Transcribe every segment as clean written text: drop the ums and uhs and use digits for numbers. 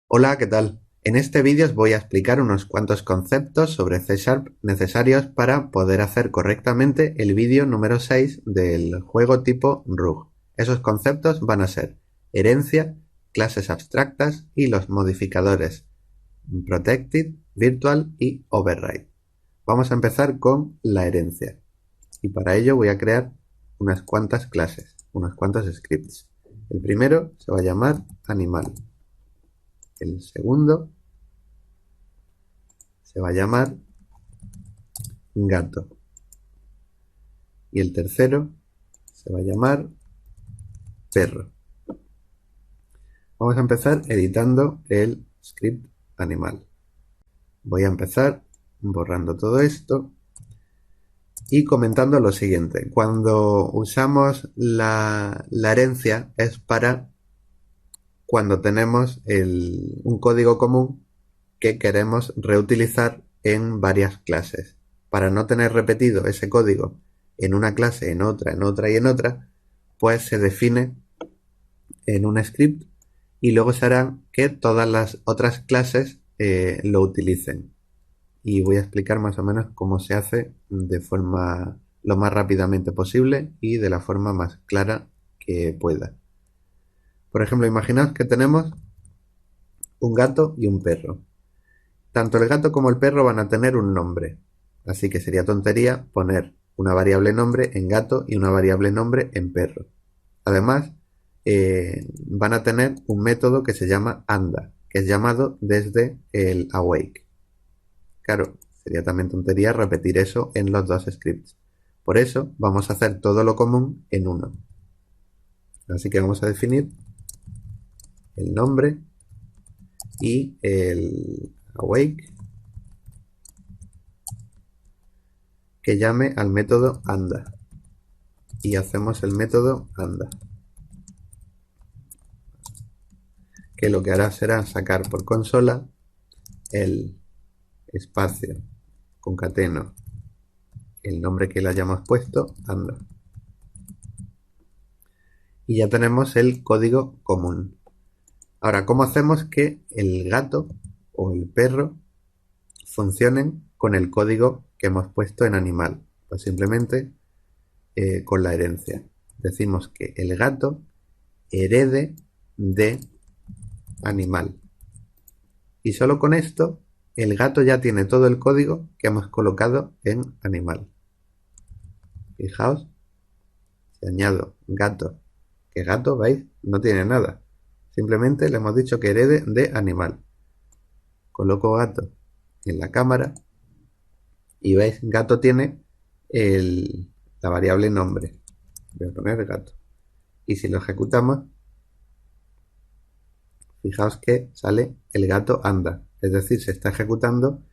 Hola, ¿qué tal? En este vídeo os voy a explicar unos cuantos conceptos sobre C# necesarios para poder hacer correctamente el vídeo número 6 del juego tipo Rug. Esos conceptos van a ser herencia, clases abstractas y los modificadores Protected, Virtual y Override. Vamos a empezar con la herencia y para ello voy a crear unas cuantas clases, unos cuantos scripts. El primero se va a llamar animal. El segundo se va a llamar gato. Y el tercero se va a llamar perro. Vamos a empezar editando el script animal. Voy a empezar borrando todo esto y comentando lo siguiente. Cuando usamos la herencia es para cuando tenemos un código común que queremos reutilizar en varias clases. Para no tener repetido ese código en una clase, en otra y en otra, pues se define en un script y luego se hará que todas las otras clases lo utilicen. Y voy a explicar más o menos cómo se hace de forma lo más rápidamente posible y de la forma más clara que pueda. Por ejemplo, imaginaos que tenemos un gato y un perro. Tanto el gato como el perro van a tener un nombre, así que sería tontería poner una variable nombre en gato y una variable nombre en perro. Además, van a tener un método que se llama anda, que es llamado desde el awake. Claro, sería también tontería repetir eso en los dos scripts. Por eso vamos a hacer todo lo común en uno. Así que vamos a definir el nombre y el awake que llame al método anda. Y hacemos el método anda, que lo que hará será sacar por consola el espacio concateno el nombre que le hayamos puesto, anda. Y ya tenemos el código común. Ahora, ¿cómo hacemos que el gato o el perro funcionen con el código que hemos puesto en animal? Pues simplemente con la herencia. Decimos que el gato herede de animal. Y solo con esto, el gato ya tiene todo el código que hemos colocado en animal. Fijaos, si añado gato, que gato, ¿veis? No tiene nada. Simplemente le hemos dicho que herede de animal. Coloco gato en la cámara y veis, gato tiene la variable nombre. Voy a poner gato. Y si lo ejecutamos, fijaos que sale el gato anda. Es decir, se está ejecutando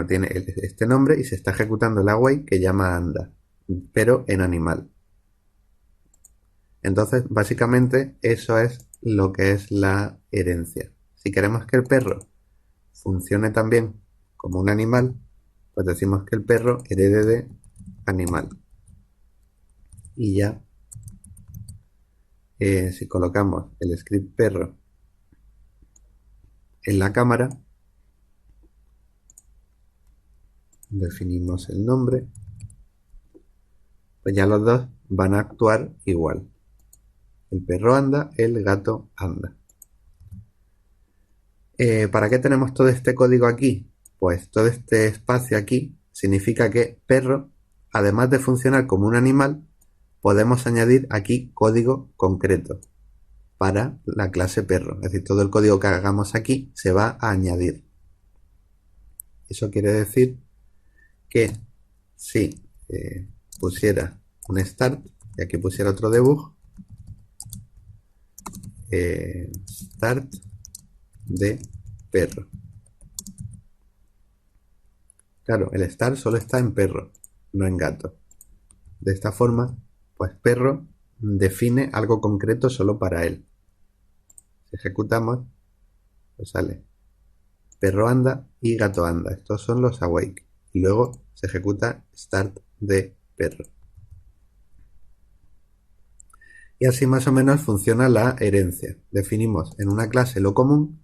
tiene este nombre y se está ejecutando el await que llama anda, pero en animal. Entonces, básicamente, eso es lo que es la herencia. Si queremos que el perro funcione también como un animal, pues decimos que el perro herede de animal. Y ya, si colocamos el script perro en la cámara, definimos el nombre, pues ya los dos van a actuar igual. El perro anda, el gato anda. ¿Para qué tenemos todo este código aquí? Pues todo este espacio aquí significa que perro, además de funcionar como un animal, podemos añadir aquí código concreto para la clase perro. Es decir, todo el código que hagamos aquí se va a añadir. Eso quiere decir que si pusiera un start y aquí pusiera otro debug, start de perro. Claro, el start solo está en perro, no en gato. De esta forma, pues perro define algo concreto solo para él. Si ejecutamos, pues sale perro anda y gato anda. Estos son los awake. Y luego se ejecuta start de perro. Y así más o menos funciona la herencia. Definimos en una clase lo común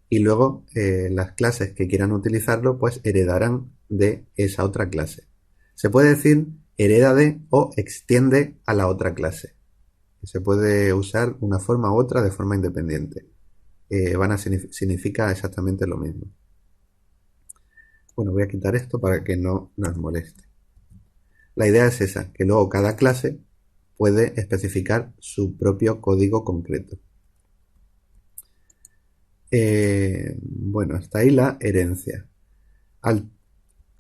y luego las clases que quieran utilizarlo pues heredarán de esa otra clase. Se puede decir hereda de o extiende a la otra clase. Se puede usar una forma u otra de forma independiente. Significa exactamente lo mismo. Bueno, voy a quitar esto para que no nos moleste. La idea es esa, que luego cada clase puede especificar su propio código concreto. Bueno, hasta ahí la herencia. Al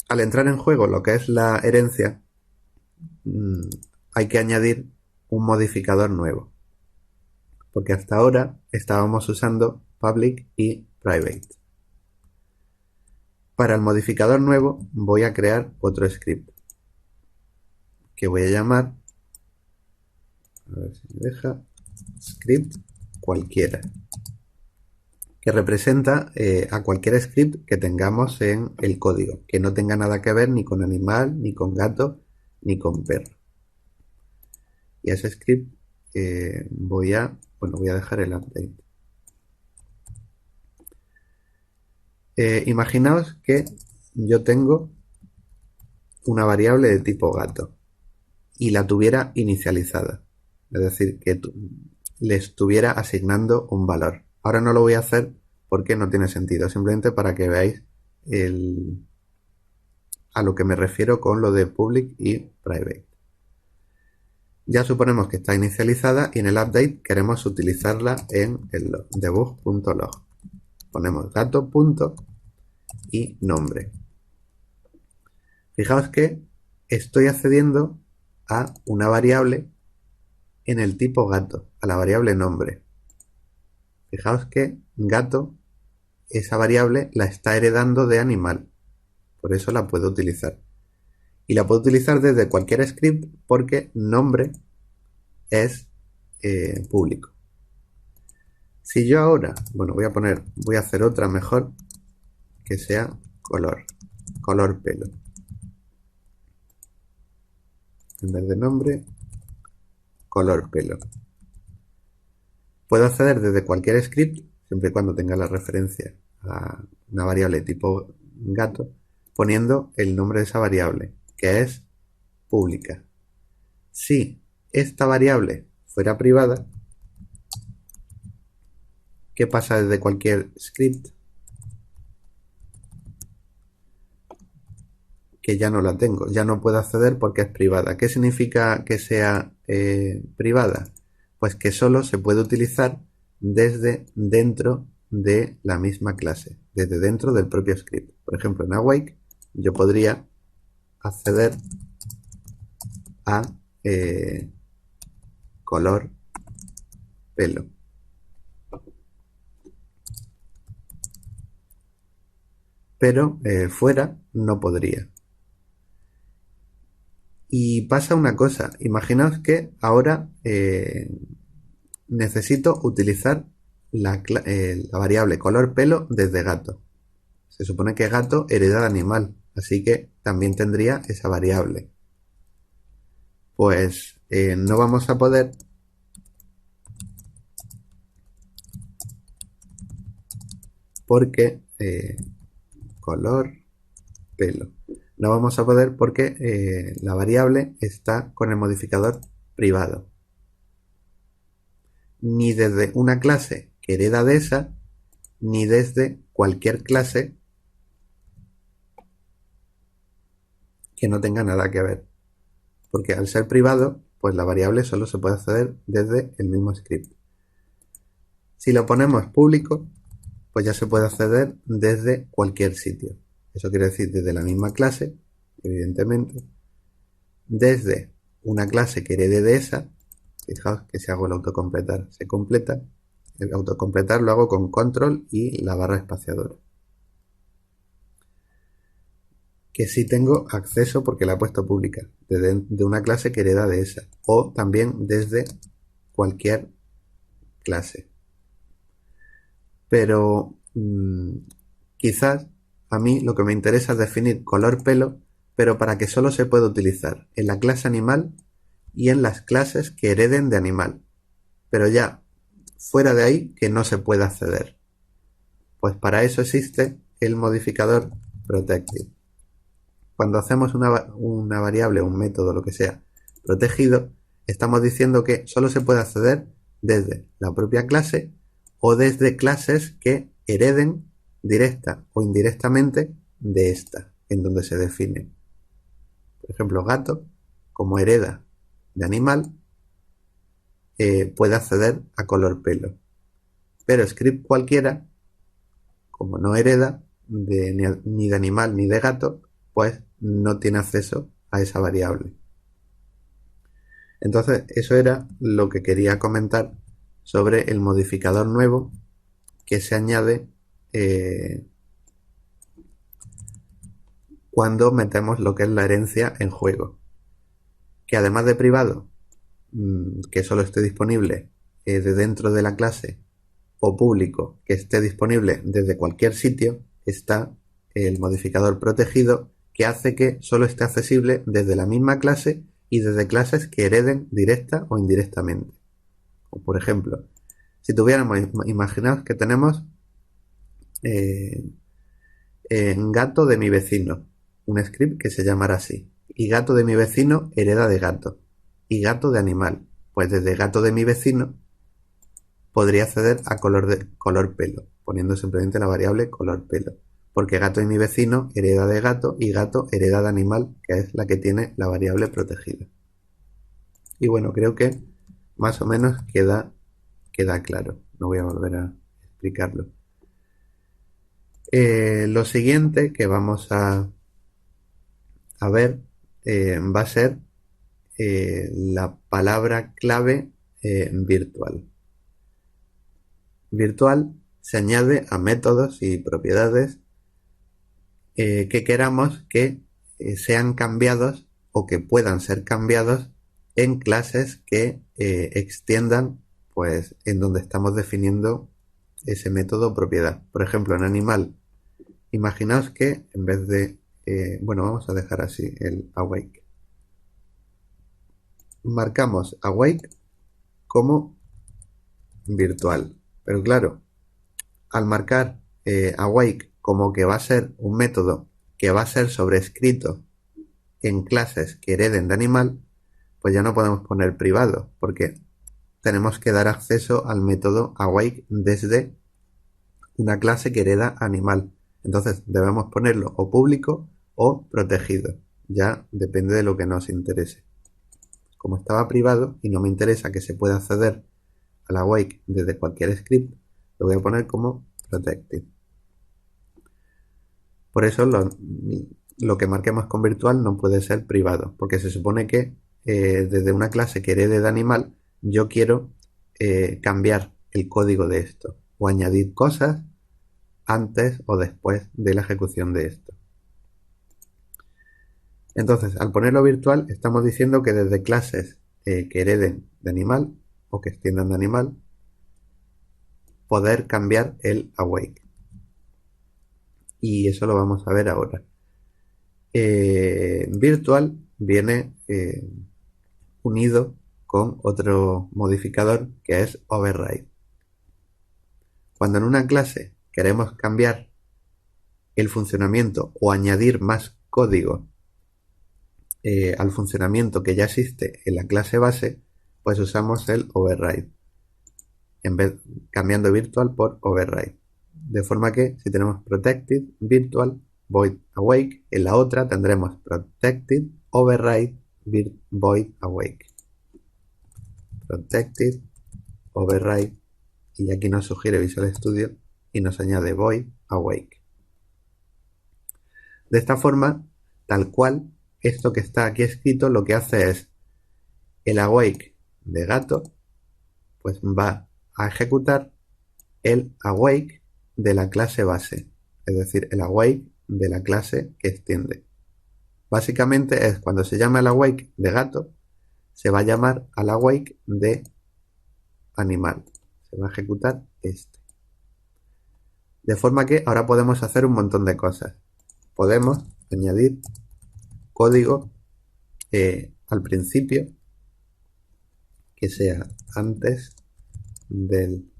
entrar en juego lo que es la herencia, hay que añadir un modificador nuevo. Porque hasta ahora estábamos usando public y private. Para el modificador nuevo voy a crear otro script que voy a llamar, a ver si me deja, script cualquiera, que representa a cualquier script que tengamos en el código, que no tenga nada que ver ni con animal, ni con gato, ni con perro. Y a ese script voy a dejar el update. Imaginaos que yo tengo una variable de tipo gato y la tuviera inicializada, es decir, que le estuviera asignando un valor. Ahora no lo voy a hacer porque no tiene sentido, simplemente para que veáis a lo que me refiero con lo de public y private. Ya suponemos que está inicializada y en el update queremos utilizarla en el debug.log. Ponemos gato y nombre. Fijaos que estoy accediendo a una variable en el tipo gato, a la variable nombre. Fijaos que gato, esa variable la está heredando de animal, por eso la puedo utilizar. Y la puedo utilizar desde cualquier script porque nombre es público. Si yo ahora, bueno, voy a hacer otra mejor que sea color pelo. En vez de nombre, color pelo. Puedo acceder desde cualquier script, siempre y cuando tenga la referencia a una variable tipo gato, poniendo el nombre de esa variable, que es pública. Si esta variable fuera privada, ¿qué pasa desde cualquier script? Que ya no la tengo, ya no puedo acceder porque es privada. ¿Qué significa que sea privada? Pues que solo se puede utilizar desde dentro de la misma clase, desde dentro del propio script. Por ejemplo, en Awake yo podría acceder a color pelo. Pero fuera no podría. Y pasa una cosa, imaginaos que ahora necesito utilizar la variable color pelo desde gato. Se supone que gato hereda de animal, así que también tendría esa variable. Pues no vamos a poder porque color pelo. No vamos a poder porque la variable está con el modificador privado. Ni desde una clase que hereda de esa, ni desde cualquier clase que no tenga nada que ver. Porque al ser privado, pues la variable solo se puede acceder desde el mismo script. Si lo ponemos público, pues ya se puede acceder desde cualquier sitio. Eso quiere decir desde la misma clase, evidentemente, desde una clase que herede de esa. Fijaos que si hago el autocompletar se completa. El autocompletar lo hago con control y la barra espaciadora. Que sí tengo acceso porque la he puesto pública, de una clase que hereda de esa. O también desde cualquier clase. Pero quizás a mí lo que me interesa es definir color pelo, pero para que solo se pueda utilizar en la clase animal y en las clases que hereden de animal. pero ya fuera de ahí que no se puede acceder. Pues para eso existe el modificador protected. Cuando hacemos una variable, un método, lo que sea, protegido, estamos diciendo que solo se puede acceder desde la propia clase o desde clases que hereden directa o indirectamente de esta, en donde se define. Por ejemplo, gato, como hereda de animal, puede acceder a color pelo. Pero script cualquiera, como no hereda ni de animal ni de gato, pues no tiene acceso a esa variable. Entonces, eso era lo que quería comentar sobre el modificador nuevo que se añade cuando metemos lo que es la herencia en juego. Que además de privado, que solo esté disponible de dentro de la clase, o público, que esté disponible desde cualquier sitio, está el modificador protegido, que hace que solo esté accesible desde la misma clase y desde clases que hereden directa o indirectamente. O por ejemplo, si tuviéramos, imaginaos que tenemos gato de mi vecino, un script que se llamará así, y gato de mi vecino hereda de gato, y gato de animal, pues desde gato de mi vecino podría acceder a color pelo, poniendo simplemente la variable color pelo, porque gato de mi vecino hereda de gato y gato hereda de animal, que es la que tiene la variable protegida. Y bueno, creo que más o menos queda claro, no voy a volver a explicarlo. Lo siguiente que vamos a ver va a ser la palabra clave virtual. Virtual se añade a métodos y propiedades que queramos que sean cambiados o que puedan ser cambiados en clases que extiendan pues en donde estamos definiendo ese método o propiedad. Por ejemplo, en animal, imaginaos que en vez de bueno, vamos a dejar así el awake. Marcamos awake como virtual, pero claro, al marcar awake como que va a ser un método que va a ser sobrescrito en clases que hereden de animal, pues ya no podemos poner privado, porque tenemos que dar acceso al método awake desde una clase que hereda animal. Entonces debemos ponerlo o público o protegido. Ya depende de lo que nos interese. Como estaba privado y no me interesa que se pueda acceder al awake desde cualquier script, lo voy a poner como protected. Por eso lo que marquemos con virtual no puede ser privado, porque se supone que desde una clase que herede de animal, yo quiero cambiar el código de esto o añadir cosas antes o después de la ejecución de esto. Entonces, al ponerlo virtual, estamos diciendo que desde clases que hereden de animal o que extiendan de animal, poder cambiar el awake. Y eso lo vamos a ver ahora. Virtual viene unido con otro modificador que es override. Cuando en una clase queremos cambiar el funcionamiento o añadir más código al funcionamiento que ya existe en la clase base, pues usamos el override, en vez cambiando virtual por override. De forma que si tenemos protected virtual void awake, en la otra tendremos protected override void awake. Protected override, y aquí nos sugiere Visual Studio y nos añade void awake. De esta forma, tal cual, esto que está aquí escrito lo que hace es el awake de gato, pues va a ejecutar el awake de la clase base, es decir, el awake de la clase que extiende. Básicamente es cuando se llama el awake de gato, se va a llamar al awake de animal. Se va a ejecutar este. De forma que ahora podemos hacer un montón de cosas. Podemos añadir código al principio que sea antes del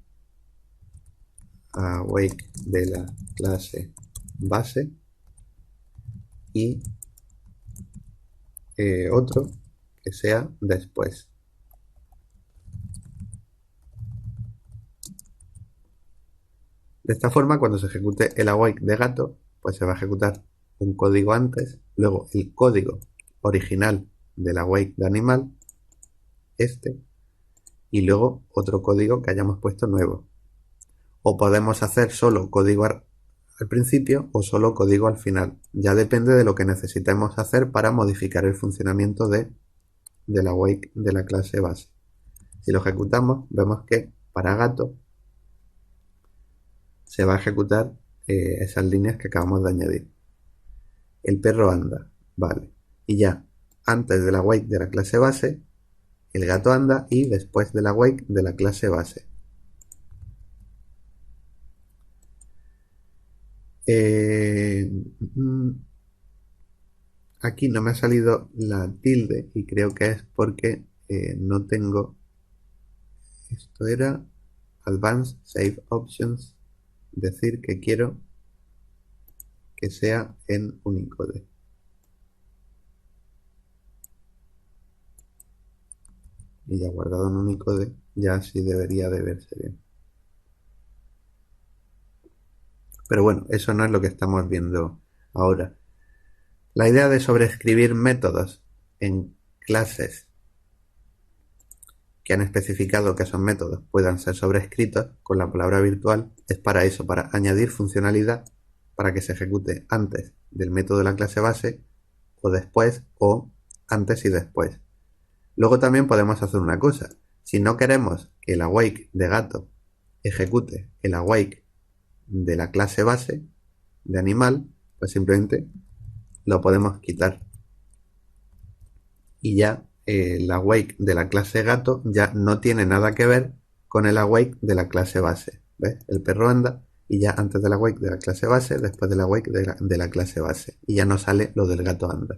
awake de la clase base y otro que sea después. De esta forma, cuando se ejecute el awake de gato, pues se va a ejecutar un código antes, luego el código original del awake de animal, y luego otro código que hayamos puesto nuevo. O podemos hacer solo código al principio o solo código al final. Ya depende de lo que necesitemos hacer para modificar el funcionamiento del awake de la clase base. Si lo ejecutamos, vemos que para gato se va a ejecutar esas líneas que acabamos de añadir. El perro anda, vale. Y ya, antes del awake de la clase base, el gato anda y después del awake de la clase base. Aquí no me ha salido la tilde y creo que es porque no tengo... Esto era Advanced Save Options, decir que quiero que sea en Unicode. Y ya guardado en Unicode, ya sí debería de verse bien. Pero bueno, eso no es lo que estamos viendo ahora. La idea de sobreescribir métodos en clases que han especificado que esos métodos puedan ser sobrescritos con la palabra virtual es para eso, para añadir funcionalidad para que se ejecute antes del método de la clase base o después o antes y después. Luego también podemos hacer una cosa. Si no queremos que el awake de gato ejecute el awake de la clase base de animal, pues simplemente lo podemos quitar. Y ya el awake de la clase gato ya no tiene nada que ver con el awake de la clase base. ¿Ves? El perro anda y ya antes del awake de la clase base, después del awake de la clase base. Y ya no sale lo del gato anda.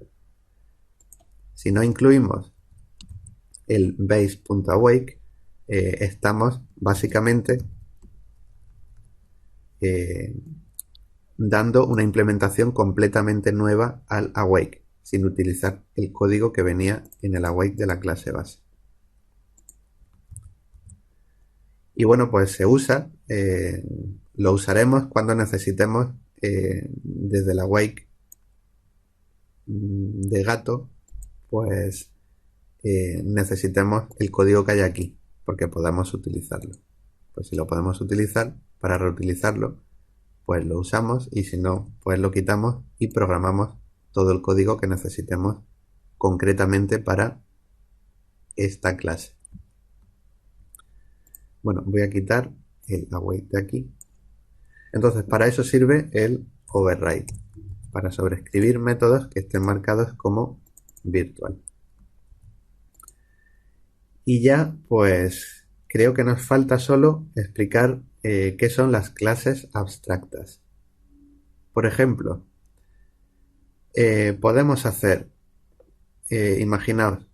Si no incluimos el base.awake, estamos básicamente dando una implementación completamente nueva al awake, sin utilizar el código que venía en el awake de la clase base. Y bueno, pues se usa, lo usaremos cuando necesitemos desde el awake de gato, pues necesitemos el código que hay aquí, porque podamos utilizarlo. Pues si lo podemos utilizar, para reutilizarlo, pues lo usamos y si no, pues lo quitamos y programamos todo el código que necesitemos concretamente para esta clase. Bueno, voy a quitar el await de aquí. Entonces, para eso sirve el override, para sobreescribir métodos que estén marcados como virtual. Y ya, pues, creo que nos falta solo explicar qué son las clases abstractas. Por ejemplo, podemos hacer, imaginaos,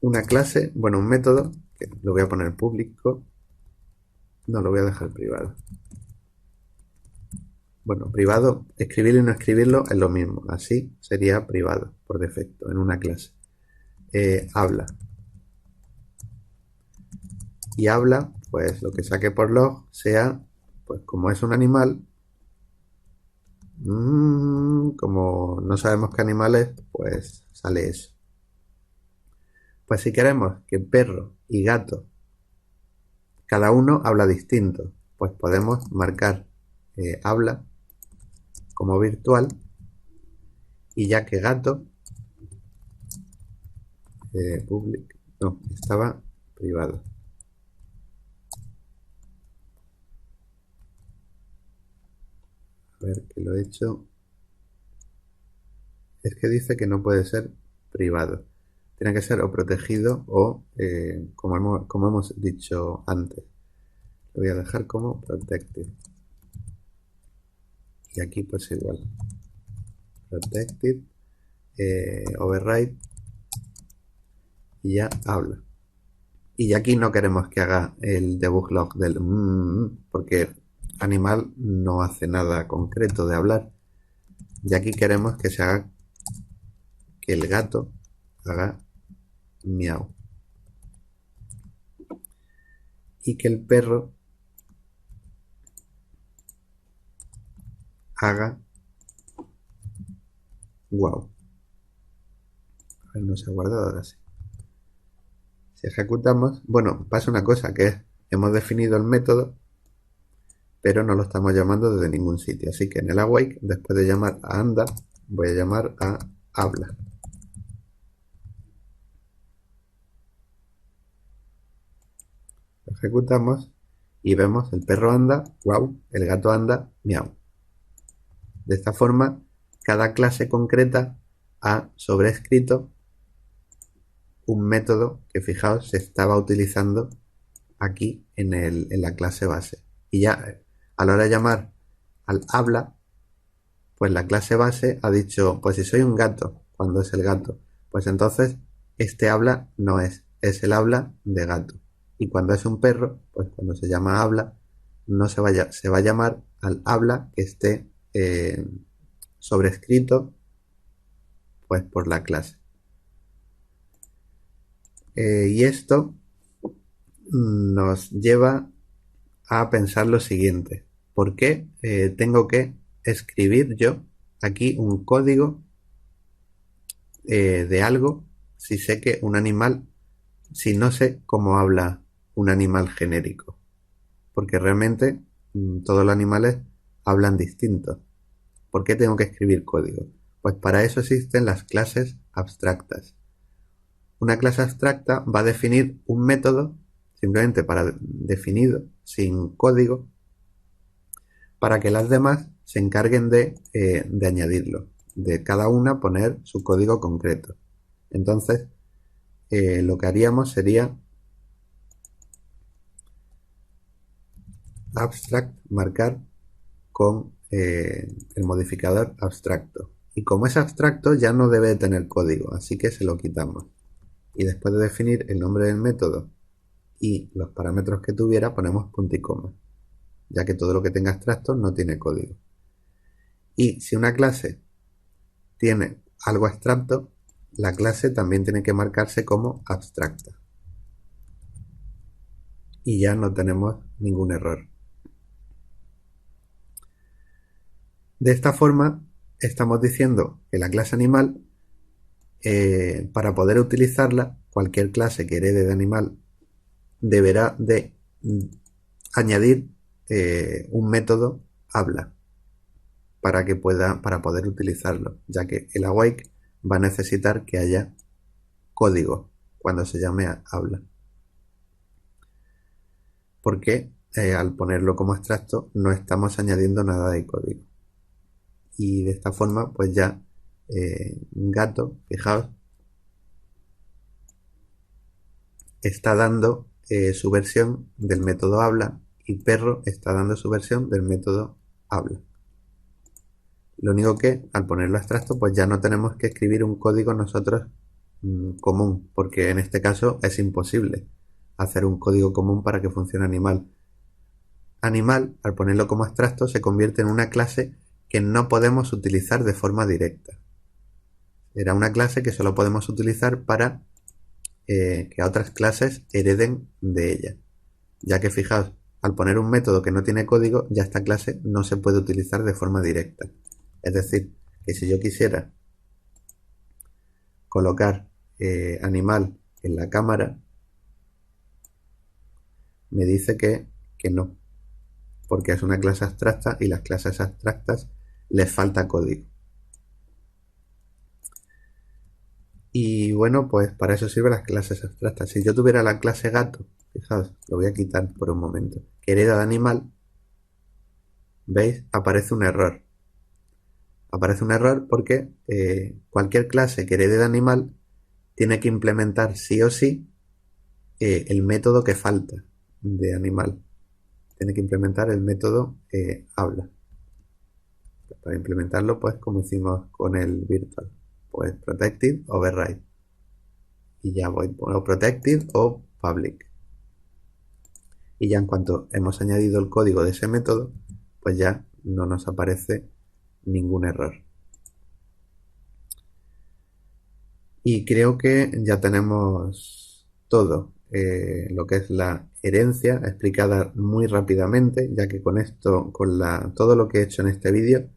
una clase, bueno, un método, que lo voy a poner público, no, lo voy a dejar privado. Bueno, privado, escribirlo y no escribirlo es lo mismo, así sería privado, por defecto, en una clase. Habla. Y habla, pues lo que saque por log sea, pues como es un animal, como no sabemos qué animal es, pues sale eso. Pues si queremos que perro y gato, cada uno habla distinto, pues podemos marcar habla como virtual y ya que gato public, no, estaba privado. A ver, que lo he hecho. Es que dice que no puede ser privado. Tiene que ser o protegido o como hemos dicho antes. Lo voy a dejar como protected. Y aquí pues igual. Protected, override y ya habla. Y aquí no queremos que haga el debug log del porque animal no hace nada concreto de hablar. Y aquí queremos que se haga que el gato haga miau. Y que el perro haga wow. A ver, no se ha guardado ahora sí. Si ejecutamos, bueno, pasa una cosa que es, hemos definido el método, pero no lo estamos llamando desde ningún sitio. Así que en el awake, después de llamar a anda, voy a llamar a habla. Lo ejecutamos y vemos el perro anda, wow, el gato anda, miau. De esta forma, cada clase concreta ha sobrescrito un método que, fijaos, se estaba utilizando aquí en la clase base. Y ya a la hora de llamar al habla, pues la clase base ha dicho, pues si soy un gato, cuando es el gato, pues entonces este habla no es el habla de gato. Y cuando es un perro, pues cuando se llama habla, no se va a llamar al habla que esté sobrescrito pues por la clase. Y esto nos lleva a pensar lo siguiente. ¿Por qué tengo que escribir yo aquí un código de algo si sé que un animal, si no sé cómo habla un animal genérico? Porque realmente todos los animales hablan distinto. ¿Por qué tengo que escribir código? Pues para eso existen las clases abstractas. Una clase abstracta va a definir un método simplemente para definido, sin código, para que las demás se encarguen de añadirlo, de cada una poner su código concreto. Entonces, lo que haríamos sería abstract, marcar con el modificador abstracto. Y como es abstracto, ya no debe tener código, así que se lo quitamos. Y después de definir el nombre del método y los parámetros que tuviera, ponemos punto y coma, ya que todo lo que tenga abstracto no tiene código. Y si una clase tiene algo abstracto, la clase también tiene que marcarse como abstracta. Y ya no tenemos ningún error. De esta forma, estamos diciendo que la clase animal, para poder utilizarla, cualquier clase que herede de animal deberá de añadir un método habla para poder utilizarlo, ya que el awake va a necesitar que haya código cuando se llame a habla. Porque al ponerlo como abstracto no estamos añadiendo nada de código. Y de esta forma, pues ya gato, fijaos, está dando su versión del método habla y perro está dando su versión del método habla. Lo único que al ponerlo abstracto, pues ya no tenemos que escribir un código nosotros común, porque en este caso es imposible hacer un código común para que funcione animal. Animal, al ponerlo como abstracto, se convierte en una clase que no podemos utilizar de forma directa. Era una clase que solo podemos utilizar para que otras clases hereden de ella. Ya que fijaos, al poner un método que no tiene código, ya esta clase no se puede utilizar de forma directa. Es decir, que si yo quisiera colocar animal en la cámara, me dice que no, porque es una clase abstracta y las clases abstractas les falta código. Y bueno, pues para eso sirven las clases abstractas. Si yo tuviera la clase gato, fijaos, lo voy a quitar por un momento, que hereda de animal, ¿veis? Aparece un error. Aparece un error porque cualquier clase que herede de animal tiene que implementar sí o sí el método que falta de animal. Tiene que implementar el método habla. Para implementarlo, pues como hicimos con el virtual, pues protected override. Y ya voy por protected o public. y ya en cuanto hemos añadido el código de ese método, pues ya no nos aparece ningún error. Y creo que ya tenemos todo, lo que es la herencia explicada muy rápidamente, ya que con esto, con todo lo que he hecho en este vídeo,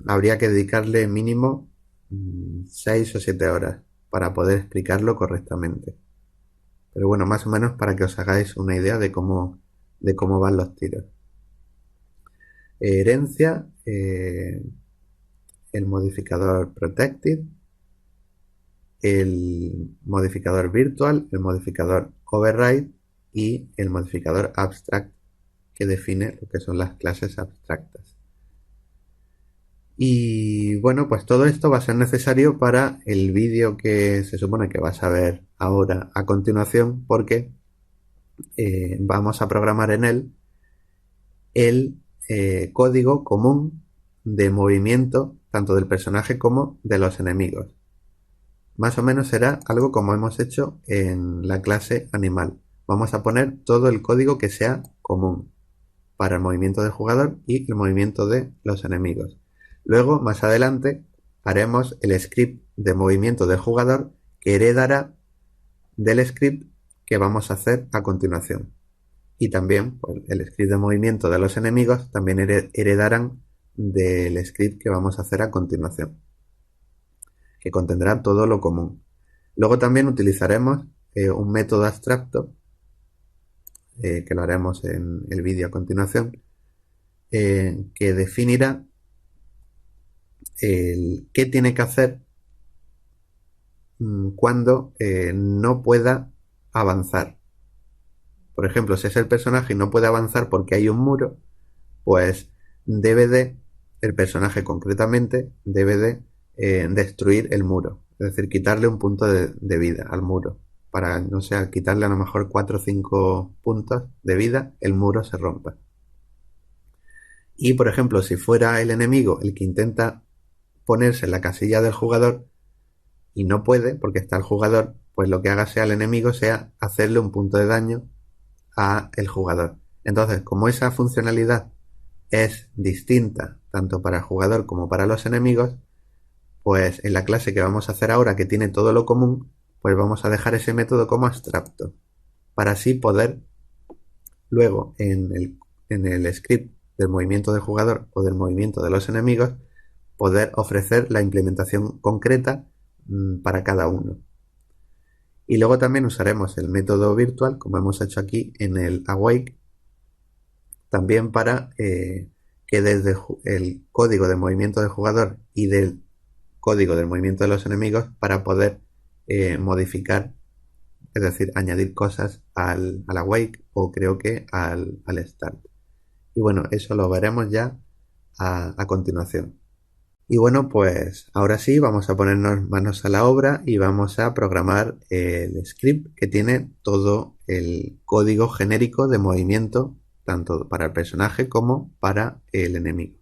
habría que dedicarle mínimo 6 o 7 horas para poder explicarlo correctamente. Pero bueno, más o menos para que os hagáis una idea de cómo van los tiros. Herencia, el modificador protected, el modificador virtual, el modificador override y el modificador abstract, que define lo que son las clases abstractas. Y bueno, pues todo esto va a ser necesario para el vídeo que se supone que vas a ver ahora a continuación, porque vamos a programar en él el código común de movimiento tanto del personaje como de los enemigos. Más o menos será algo como hemos hecho en la clase animal. Vamos a poner todo el código que sea común para el movimiento del jugador y el movimiento de los enemigos. Luego, más adelante, haremos el script de movimiento del jugador que heredará del script que vamos a hacer a continuación. Y también pues, el script de movimiento de los enemigos también heredarán del script que vamos a hacer a continuación, que contendrá todo lo común. Luego también utilizaremos un método abstracto, que lo haremos en el vídeo a continuación, que definirá qué tiene que hacer cuando no pueda avanzar. Por ejemplo, si es el personaje y no puede avanzar porque hay un muro, pues el personaje concretamente debe de destruir el muro, es decir, quitarle un punto de vida al muro. Para, no sé, quitarle a lo mejor 4 o 5 puntos de vida, el muro se rompa. Y por ejemplo, si fuera el enemigo el que intenta ponerse en la casilla del jugador y no puede porque está el jugador, pues lo que haga sea el enemigo sea hacerle un punto de daño a el jugador. Entonces, como esa funcionalidad es distinta tanto para el jugador como para los enemigos, pues en la clase que vamos a hacer ahora, que tiene todo lo común, pues vamos a dejar ese método como abstracto para así poder luego en el script del movimiento del jugador o del movimiento de los enemigos poder ofrecer la implementación concreta para cada uno. Y luego también usaremos el método virtual, como hemos hecho aquí en el awake, también para que desde el código de movimiento del jugador y del código del movimiento de los enemigos, para poder modificar, es decir, añadir cosas al awake o creo que al start. Y bueno, eso lo veremos ya a continuación. Y bueno, pues ahora sí vamos a ponernos manos a la obra y vamos a programar el script que tiene todo el código genérico de movimiento tanto para el personaje como para el enemigo.